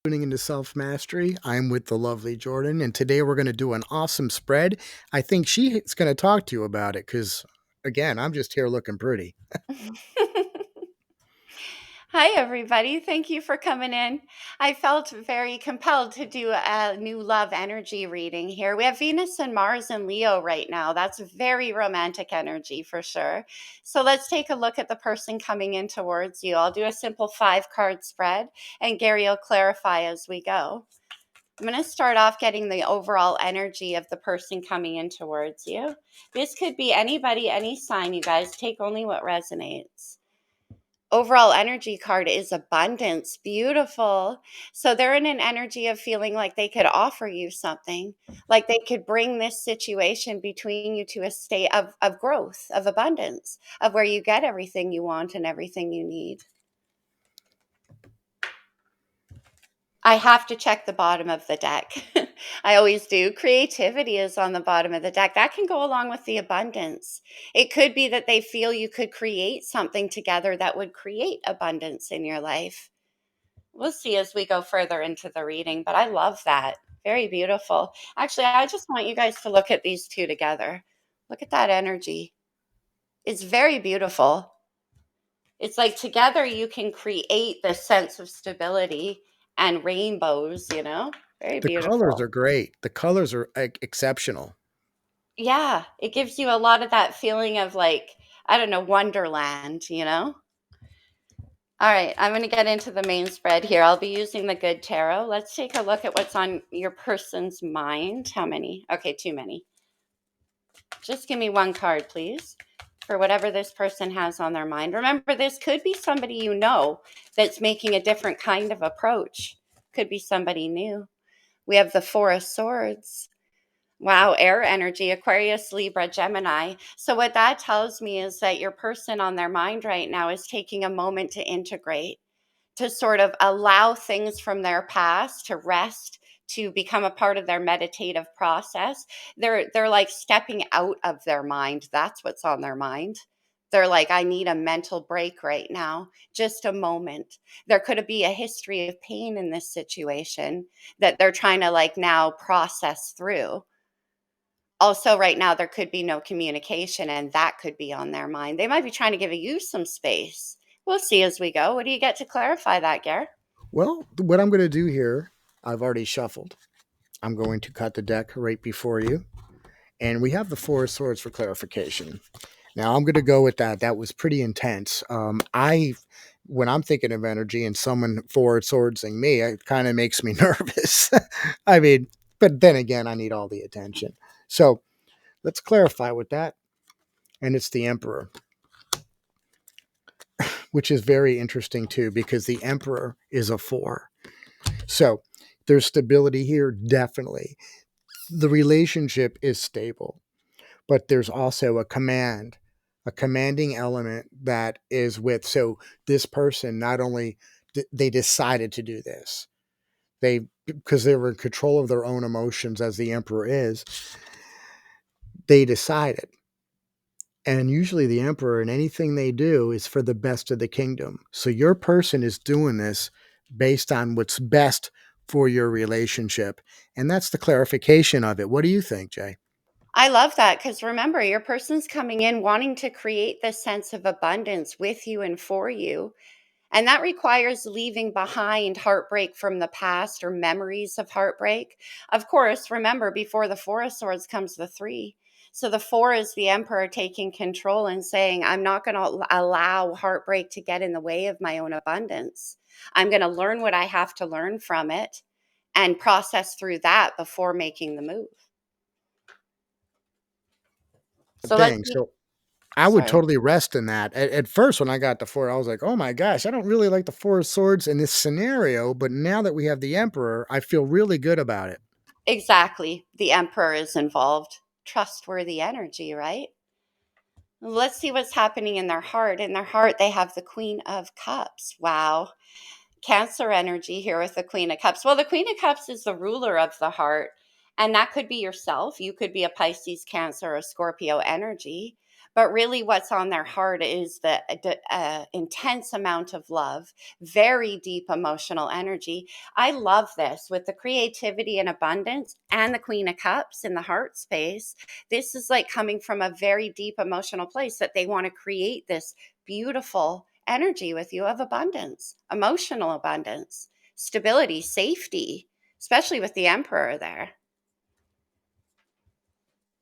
tuning into Self Mastery. I'm with the lovely Jordan, and today we're going to do an awesome spread. I think she's going to talk to you about it because, again, I'm just here looking pretty. Hi, everybody. Thank you for coming in. I felt very compelled to do a new love energy reading here. We have Venus and Mars and Leo right now. That's very romantic energy for sure. So let's take a look at the person coming in towards you. I'll do a simple 5 card spread, and Gary will clarify as we go. I'm going to start off getting the overall energy of the person coming in towards you. This could be anybody, any sign, you guys. Take only what resonates. Overall energy card is abundance. Beautiful. So they're in an energy of feeling like they could offer you something, like they could bring this situation between you to a state of growth, of abundance, of where you get everything you want and everything you need. I have to check the bottom of the deck. I always do. Creativity is on the bottom of the deck. That can go along with the abundance. It could be that they feel you could create something together that would create abundance in your life. We'll see as we go further into the reading, but I love that. Very beautiful. Actually, I just want you guys to look at these two together. Look at that energy. It's very beautiful. It's like together you can create this sense of stability and rainbows. Very The colors beautiful. are great. The colors are exceptional. Yeah, it gives you a lot of that feeling of like, I don't know, wonderland. All right, I'm going to get into the main spread here. I'll be using the Good Tarot. Let's take a look at what's on your person's mind. How many? Okay, too many. Just give me 1 card, please, for whatever this person has on their mind. Remember, this could be somebody you know that's making a different kind of approach. Could be somebody new. We have the Four of Swords. Wow, air energy, Aquarius, Libra, Gemini. So, what that tells me is that your person on their mind right now is taking a moment to integrate, to sort of allow things from their past to rest, to become a part of their meditative process. They're like stepping out of their mind. That's what's on their mind. They're like, I need a mental break right now, just a moment. There could be a history of pain in this situation that they're trying to like now process through. Also, right now, there could be no communication, and that could be on their mind. They might be trying to give you some space. We'll see as we go. What do you get to clarify that, Gare? Well, what I'm going to do here, I've already shuffled. I'm going to cut the deck right before you, and we have the Four of Swords for clarification. Now I'm going to go with that. That was pretty intense. When I'm thinking of energy and someone forward swordsing me, it kind of makes me nervous. I mean, but then again, I need all the attention. So let's clarify with that. And it's the Emperor, which is very interesting too, because the Emperor is a four. So there's stability here, definitely. The relationship is stable, but there's also a commanding element that is with. So this person not only they decided to do this, they because they were in control of their own emotions as the emperor is, they decided. And usually the emperor and anything they do is for the best of the kingdom. So your person is doing this based on what's best for your relationship. And that's the clarification of it. What do you think, Jay? I love that because remember, your person's coming in wanting to create this sense of abundance with you and for you. And that requires leaving behind heartbreak from the past or memories of heartbreak. Of course, remember, before the Four of Swords comes the Three. So the four is the emperor taking control and saying, I'm not going to allow heartbreak to get in the way of my own abundance. I'm going to learn what I have to learn from it and process through that before making the move. So let's Thing. see. So I would Sorry. totally rest in that. At first, when I got the four, I was like, oh my gosh, I don't really like the Four of Swords in this scenario. But now that we have the Emperor, I feel really good about it. Exactly. The emperor is involved. Trustworthy energy, right? Let's see what's happening in their heart. In their heart, they have the Queen of Cups. Wow. Cancer energy here with the Queen of Cups. Well, the Queen of Cups is the ruler of the heart, and that could be yourself. You could be a Pisces, Cancer, or Scorpio energy. but really what's on their heart is the intense amount of love, very deep emotional energy. I love this with the creativity and abundance and the Queen of Cups in the heart space. This is like coming from a very deep emotional place that they want to create this beautiful energy with you of abundance, emotional abundance, stability, safety, especially with the Emperor there.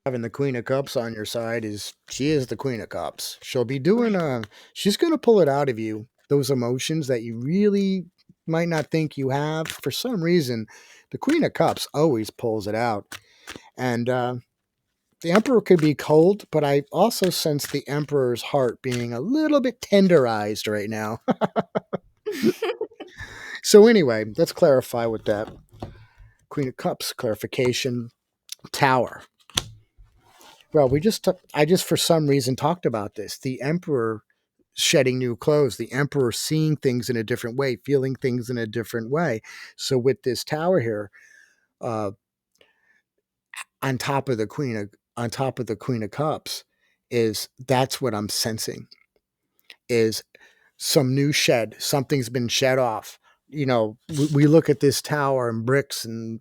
Having the Queen of Cups on your side is she is the Queen of Cups. She'll be doing she's gonna pull it out of you, those emotions that you really might not think you have. For some reason, the Queen of Cups always pulls it out. And the Emperor could be cold, but I also sense the Emperor's heart being a little bit tenderized right now. So anyway, let's clarify with that. Queen of Cups clarification. Tower. Well, I just for some reason talked about this. The Emperor shedding new clothes, the Emperor seeing things in a different way, feeling things in a different way. So with this tower here, uh, on top of the Queen of Cups, is that's what I'm sensing is some new shed. Something's been shed off. We look at this tower and bricks and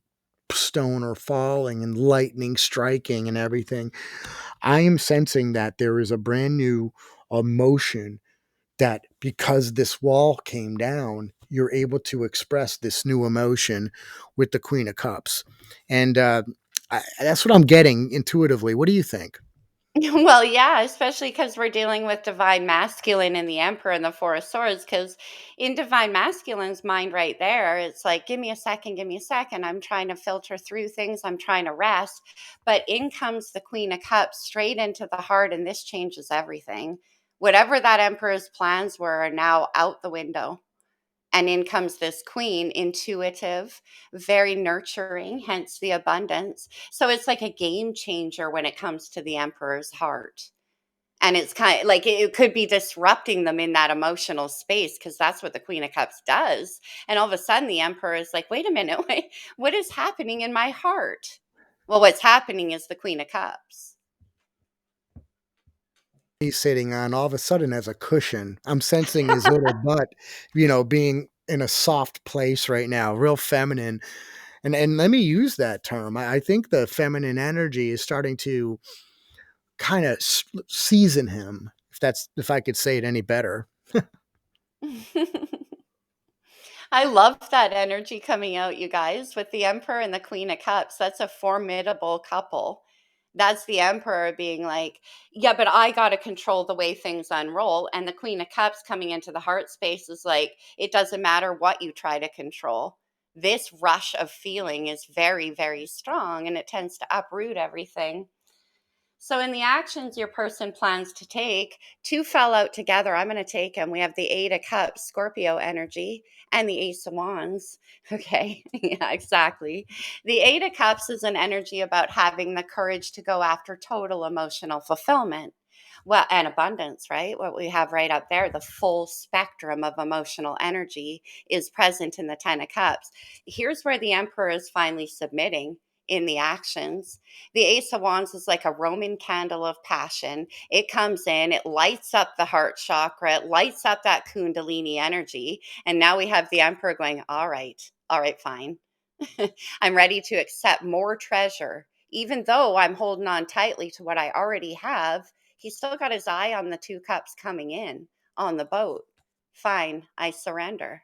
stone are falling and lightning striking and everything. I am sensing that there is a brand new emotion that because this wall came down, you're able to express this new emotion with the Queen of Cups. And that's what I'm getting intuitively. What do you think? Well, yeah, especially because we're dealing with divine masculine and the Emperor and the Four of Swords. Because in divine masculine's mind, right there, it's like, give me a second, give me a second. I'm trying to filter through things, I'm trying to rest. But in comes the Queen of Cups straight into the heart, and this changes everything. Whatever that Emperor's plans were are now out the window. And in comes this queen, intuitive, very nurturing, hence the abundance. So it's like a game changer when it comes to the emperor's heart. And it's kind of like it could be disrupting them in that emotional space because that's what the Queen of Cups does. And all of a sudden, the emperor is like, wait a minute, wait, what is happening in my heart? Well, what's happening is the Queen of Cups. He's sitting on all of a sudden as a cushion. I'm sensing his little butt, being in a soft place right now, real feminine. And let me use that term. I think the feminine energy is starting to kind of season him, if I could say it any better. I love that energy coming out, you guys, with the Emperor and the Queen of Cups. That's a formidable couple. That's the Emperor being like, yeah, but I got to control the way things unroll. And the Queen of Cups coming into the heart space is like, it doesn't matter what you try to control. This rush of feeling is very, very strong and it tends to uproot everything. So, in the actions your person plans to take, two fell out together. I'm going to take them. We have the Eight of Cups, Scorpio energy, and the Ace of Wands. Okay. Yeah, exactly. The Eight of Cups is an energy about having the courage to go after total emotional fulfillment. Well, and abundance, right? What we have right up there, the full spectrum of emotional energy is present in the 10 of Cups. Here's where the Emperor is finally submitting in the actions. The Ace of Wands is like a Roman candle of passion. It comes in, it lights up the heart chakra, it lights up that Kundalini energy. And now we have the Emperor going, all right, fine. I'm ready to accept more treasure. Even though I'm holding on tightly to what I already have, he's still got his eye on the two cups coming in on the boat. Fine, I surrender.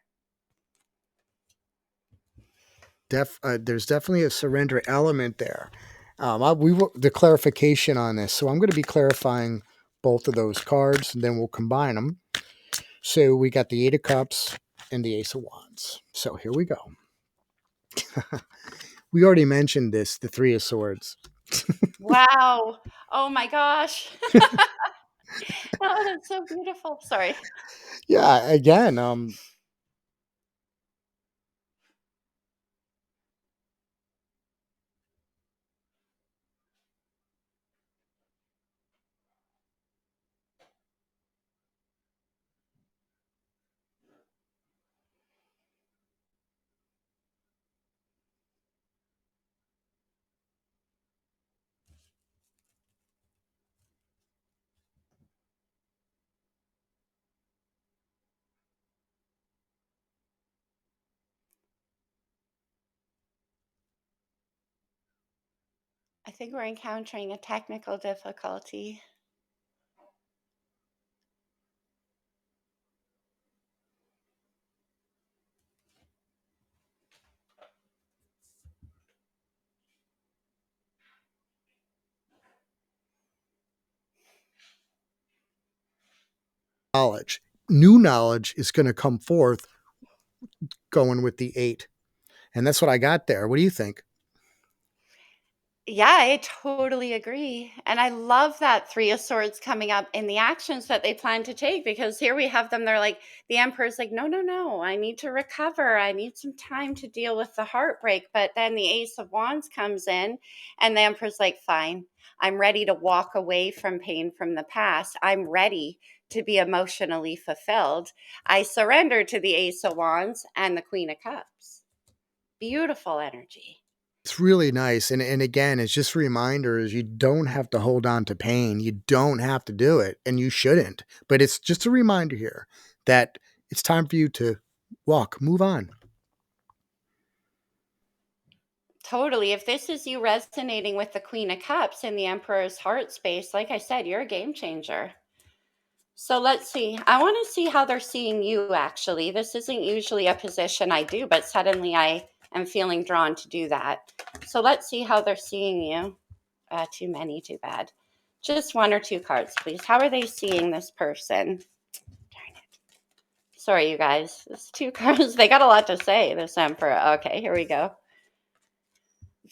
There's definitely a surrender element there. The clarification on this, so I'm going to be clarifying both of those cards, and then we'll combine them. So we got the Eight of Cups and the Ace of Wands. So here we go. We already mentioned this, the Three of Swords. Wow. Oh my gosh. Oh, that's so beautiful. Sorry. Yeah, again, think we're encountering a technical difficulty. Knowledge. New knowledge is going to come forth going with the 8. And that's what I got there. What do you think? Yeah, I totally agree. And I love that Three of Swords coming up in the actions that they plan to take, because here we have them. They're like, the Emperor's like, no, no, no, I need to recover. I need some time to deal with the heartbreak. But then the Ace of Wands comes in, and the Emperor's like, fine, I'm ready to walk away from pain from the past. I'm ready to be emotionally fulfilled. I surrender to the Ace of Wands and the Queen of Cups. Beautiful energy. It's really nice. And again, it's just reminders you don't have to hold on to pain. You don't have to do it, and you shouldn't. But it's just a reminder here that it's time for you to walk, move on. Totally. If this is you resonating with the Queen of Cups in the Emperor's heart space, like I said, you're a game changer. So let's see. I want to see how they're seeing you actually. This isn't usually a position I do, but suddenly I am feeling drawn to do that. So let's see how they're seeing you. Too many, too bad. Just one or two cards, please. How are they seeing this person? Darn it. Sorry, you guys. It's two cards. They got a lot to say, this Emperor. Okay, here we go.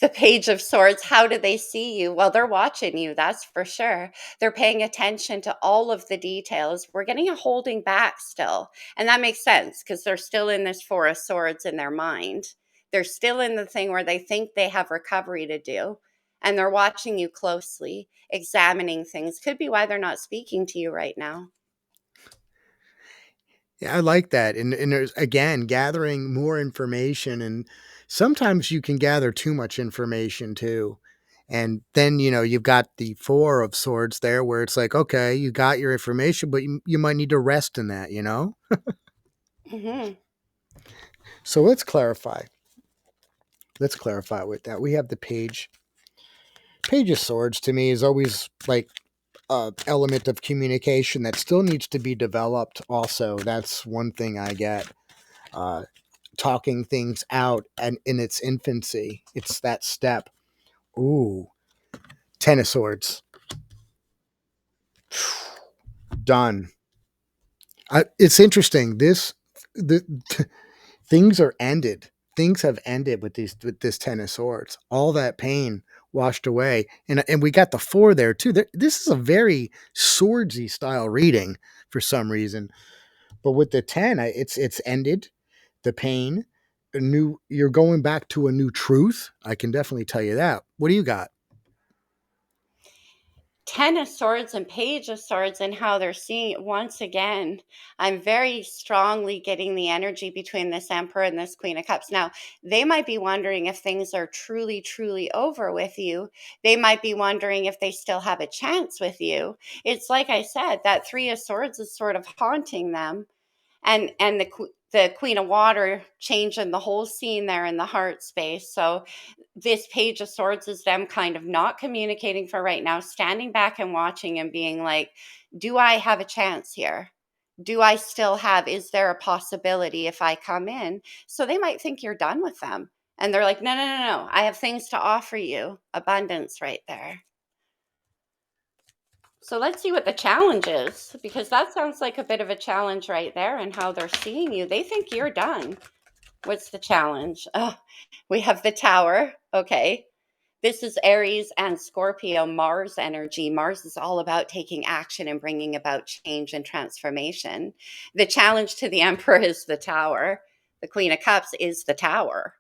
The Page of Swords. How do they see you? Well, they're watching you, that's for sure. They're paying attention to all of the details. We're getting a holding back still. And that makes sense because they're still in this Four of Swords in their mind. They're still in the thing where they think they have recovery to do. And they're watching you closely, examining things. Could be why they're not speaking to you right now. Yeah, I like that. And there's again gathering more information, and sometimes you can gather too much information too. And then, you've got the 4 of swords there where it's like, okay, you got your information, but you might need to rest in that. Hmm. So let's clarify. Let's clarify with that. We have the page of swords to me is always like a element of communication that still needs to be developed. Also, that's one thing I get. Uh, Talking things out and in its infancy. It's that step. Ooh, 10 of swords. Done. It's interesting. The things are ended. Things have ended with this 10 of swords. All that pain washed away, and we got the 4 there too. This is a very swordsy style reading for some reason. But with the 10, it's ended the pain. You're going back to a new truth. I can definitely tell you that. What do you got? 10 of Swords and Page of Swords, and how they're seeing it once again. I'm very strongly getting the energy between this Emperor and this Queen of Cups. Now, they might be wondering if things are truly, truly over with you. They might be wondering if they still have a chance with you. It's like I said, that Three of Swords is sort of haunting them, and the Queen of Water changing the whole scene there in the heart space. So this Page of Swords is them kind of not communicating for right now, standing back and watching and being like, do I have a chance here? Do I still have, is there a possibility if I come in? So they might think you're done with them. And they're like, no, no, no, no. I have things to offer you. Abundance right there. So let's see what the challenge is, because that sounds like a bit of a challenge right there, and how they're seeing you. They think you're done. What's the challenge? Oh, we have the Tower. Okay. This is Aries and Scorpio, Mars energy. Mars is all about taking action and bringing about change and transformation. The challenge to the Emperor is the Tower. The Queen of Cups is the Tower.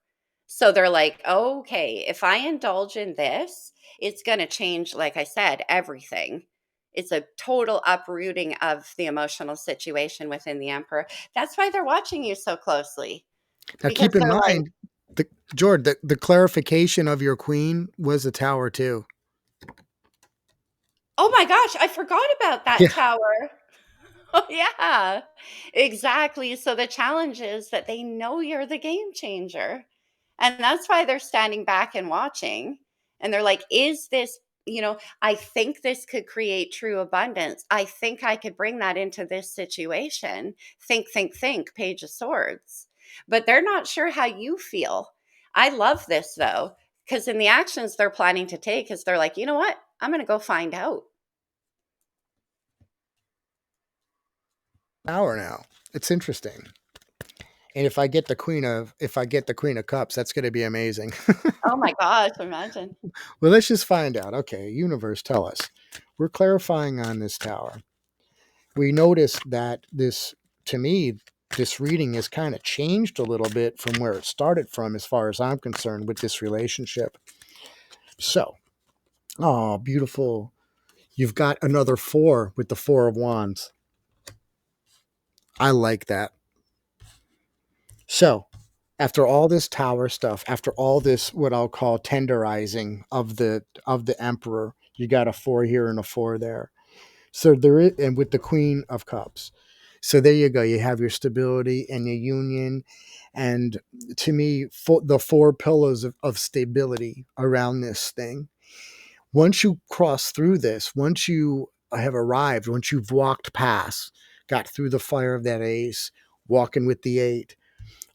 So they're like, okay, if I indulge in this, it's going to change, like I said, everything. It's a total uprooting of the emotional situation within the Emperor. That's why they're watching you so closely, Now, because keep in they're like, mind, the George, the clarification of your queen was a tower too. oh my gosh, I forgot about that Yeah, tower. Oh, yeah, exactly. So the challenge is that they know you're the game changer. And that's why they're standing back and watching. And they're like, is this, I think this could create true abundance. I think I could bring that into this situation. Think, Page of Swords. But they're not sure how you feel. I love this though, because in the actions they're planning to take, is they're like, you know what? I'm going to go find out. Hour now. It's interesting. And if I get the Queen of Cups, that's going to be amazing. Oh my gosh, imagine. Well, let's just find out. Okay, universe, tell us. We're clarifying on this tower. We noticed that to me, this reading has kind of changed a little bit from where it started from, as far as I'm concerned, with this relationship. So, oh, beautiful. You've got another four with the Four of Wands. I like that. So, after all this tower stuff, after all this what I'll call tenderizing of the emperor, you got a four here and a four there. So there is, and with the Queen of Cups. So there you go. You have your stability and your union, and to me, the four pillars of stability around this thing. Once you cross through this, once you have arrived, once you've walked past, got through the fire of that ace, walking with the eight,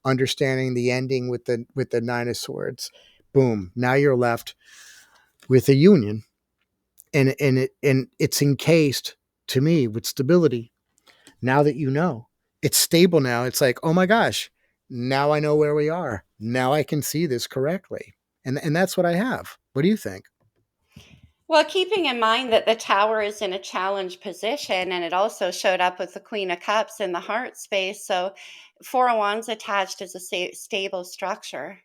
understanding the ending with the nine of swords, boom, now you're left with a union, and it's encased, to me, with stability. Now that you know it's stable, now it's like, oh my gosh, now I know where we are, now I can see this correctly, and that's what I have. What do you think? Well, keeping in mind that the tower is in a challenge position and it also showed up with the Queen of Cups in the heart space. So, Four of Wands attached is a stable structure.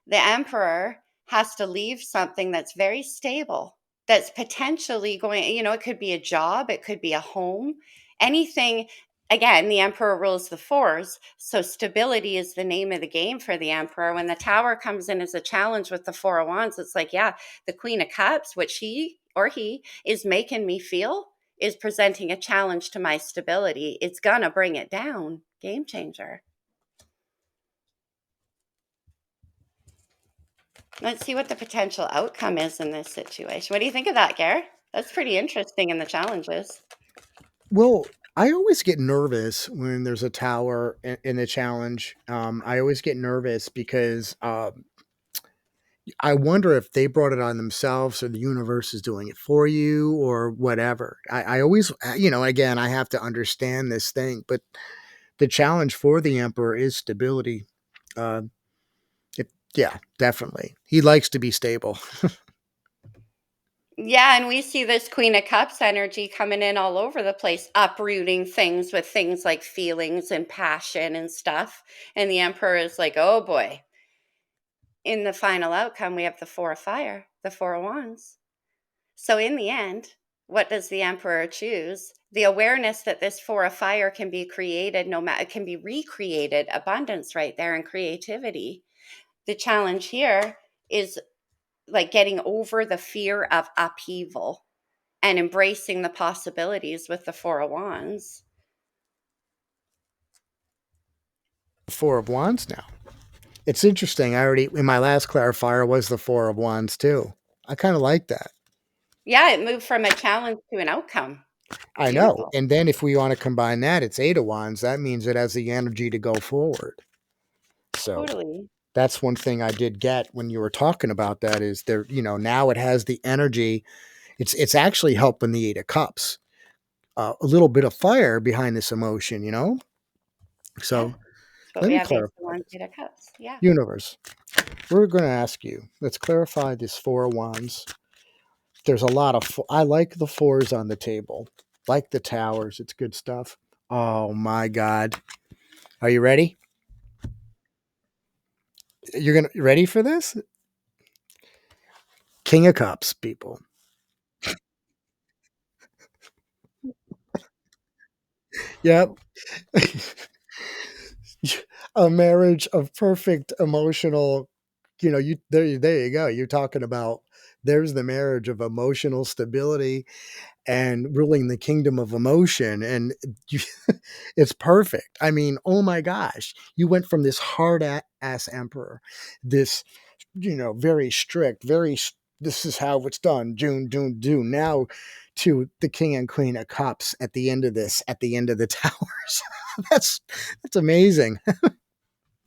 The Emperor has to leave something that's very stable, that's potentially going, it could be a job, it could be a home, anything. Again, the Emperor rules the fours. So, stability is the name of the game for the Emperor. When the tower comes in as a challenge with the Four of Wands, it's like, yeah, the Queen of Cups, which she or he is making me feel, is presenting a challenge to my stability. It's gonna bring it down. Game changer. Let's see what the potential outcome is in this situation. What do you think of that, Gare? That's pretty interesting in the challenges. Well, I always get nervous when there's a tower in a challenge. I always get nervous because I wonder if they brought it on themselves or the universe is doing it for you or whatever. I always, again, I have to understand this thing, but the challenge for the emperor is stability. Uh, yeah, definitely. He likes to be stable. Yeah, and we see this Queen of Cups energy coming in all over the place, uprooting things with things like feelings and passion and stuff. And the Emperor is like, oh boy. In the final outcome, we have the Four of Fire, the Four of Wands. So, in the end, what does the Emperor choose? The awareness that this Four of Fire can be created, no matter, it can be recreated, abundance right there, and creativity. The challenge here is like getting over the fear of upheaval and embracing the possibilities with the Four of Wands. Four of Wands now. It's interesting. I already, in my last clarifier, was the Four of Wands too. I kind of like that. Yeah, it moved from a challenge to an outcome. I know. Beautiful. And then if we want to combine that, it's Eight of Wands. That means it has the energy to go forward. So Totally. that's one thing I did get when you were talking about that, is there, now it has the energy. It's actually helping the Eight of Cups. A little bit of fire behind this emotion. Yeah. So That's what let we me have, Ace clarify of Wands, this. Eight of Cups. Yeah. Universe, we're going to ask you, let's clarify this Four of Wands. There's a lot of, I like the fours on the table, like the towers. It's good stuff. Oh my God. Are you ready? You ready for this? King of Cups, people. Yep. A marriage of perfect emotional, there you go. You're talking about, there's the marriage of emotional stability and ruling the kingdom of emotion, and you, it's perfect. I mean, oh my gosh, you went from this hard ass emperor, this very strict, very this is how it's done. June, June, June. Now to the king and queen of cups at the end of this, at the end of the towers. that's that's amazing.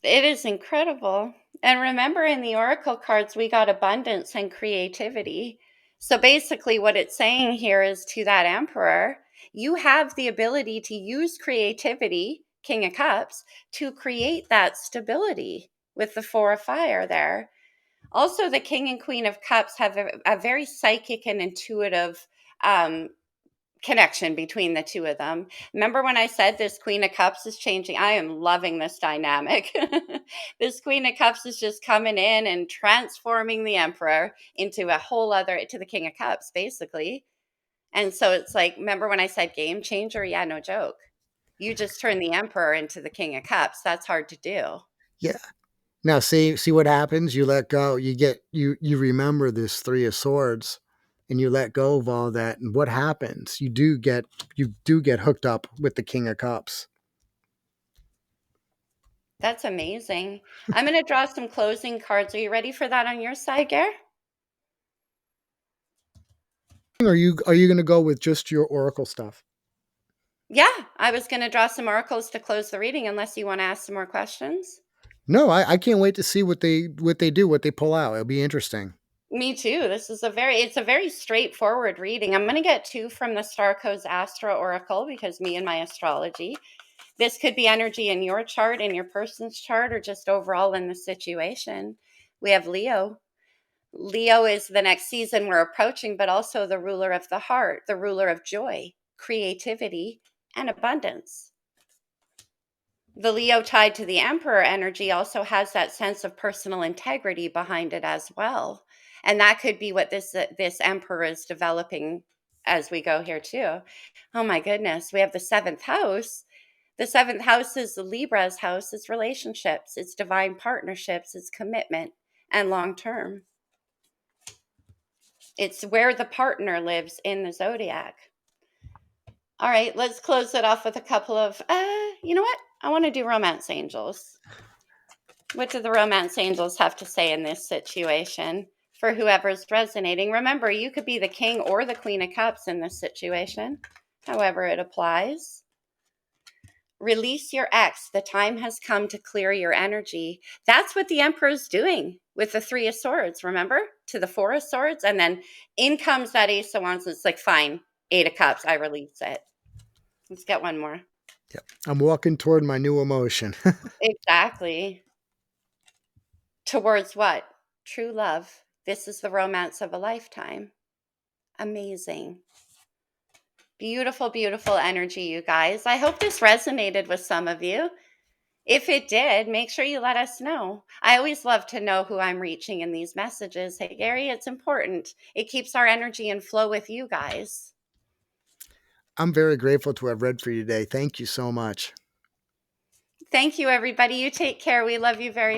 It is incredible. And remember, in the oracle cards, we got abundance and creativity. So basically, what it's saying here is to that emperor, you have the ability to use creativity, King of Cups, to create that stability with the Four of Fire there. Also, the King and Queen of Cups have a very psychic and intuitive um, connection between the two of them. Remember when I said this Queen of Cups is changing? I am loving this dynamic. This Queen of Cups is just coming in and transforming the Emperor into a whole other, to the King of Cups, basically. And so it's like, remember when I said game changer? Yeah, no joke. You just turn the Emperor into the King of Cups. That's hard to do. Yeah. Now see what happens. You let go. You remember this three of swords, and you let go of all that. And what happens? You do get hooked up with the king of cups. That's amazing. I'm going to draw some closing cards. Are you ready for that on your side, Gare? Are you going to go with just your oracle stuff? Yeah, I was going to draw some oracles to close the reading unless you want to ask some more questions. No, I can't wait to see what they do, what they pull out. It'll be interesting. Me too. This is it's a very straightforward reading. I'm going to get two from the Star Codes Astro Oracle because me and my astrology. This could be energy in your chart, in your person's chart, or just overall in the situation. We have Leo. Leo is the next season we're approaching, but also the ruler of the heart, the ruler of joy, creativity, and abundance. The Leo tied to the Emperor energy also has that sense of personal integrity behind it as well. And that could be what this Emperor is developing as we go here too. Oh my goodness, we have the 7th house. The 7th house is the Libra's house, it's relationships, it's divine partnerships, it's commitment and long term. It's where the partner lives in the zodiac. All right, let's close it off with a couple of, you know what? I want to do romance angels. What do the romance angels have to say in this situation for whoever's resonating? Remember, you could be the king or the queen of cups in this situation, however it applies. Release your ex. The time has come to clear your energy. That's what the emperor's doing with the 3 of swords, remember? To the 4 of swords. And then in comes that ace of wands. It's like, fine, 8 of cups. I release it. Let's get one more. Yep. I'm walking toward my new emotion. Exactly. Towards what? True love. This is the romance of a lifetime. Amazing. Beautiful, beautiful energy, you guys. I hope this resonated with some of you. If it did, make sure you let us know. I always love to know who I'm reaching in these messages. Hey, Gary, it's important. It keeps our energy and flow with you guys. I'm very grateful to have read for you today. Thank you so much. Thank you, everybody. You take care. We love you very much.